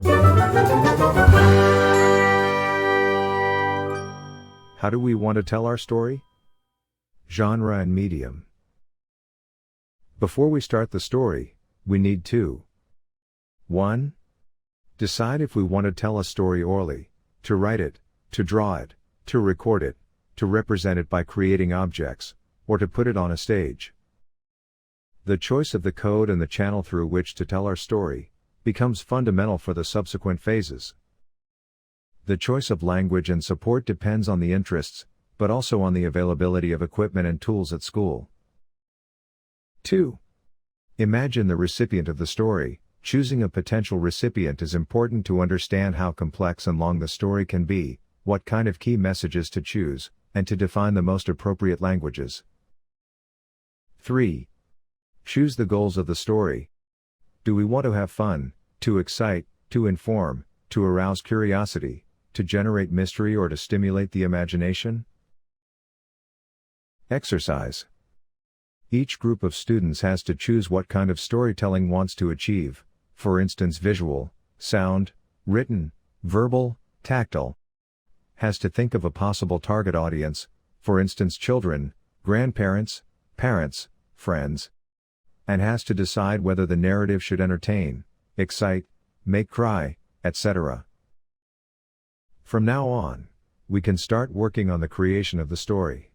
How do we want to tell our story? Genre and medium. Before we start the story, we need to 1. Decide if we want to tell a story orally, to write it, to draw it, to record it, to represent it by creating objects, or to put it on a stage. The choice of the code and the channel through which to tell our story becomes fundamental for the subsequent phases. The choice of language and support depends on the interests, but also on the availability of equipment and tools at school. 2. Imagine the recipient of the story. Choosing a potential recipient is important to understand how complex and long the story can be, what kind of key messages to choose, and to define the most appropriate languages. 3. Choose the goals of the story. Do we want to have fun, to excite, to inform, to arouse curiosity, to generate mystery, or to stimulate the imagination? Exercise. Each group of students has to choose what kind of storytelling wants to achieve, for instance visual, sound, written, verbal, tactile. Has to think of a possible target audience, for instance children, grandparents, parents, friends. And has to decide whether the narrative should entertain, excite, make cry, etc. From now on, we can start working on the creation of the story.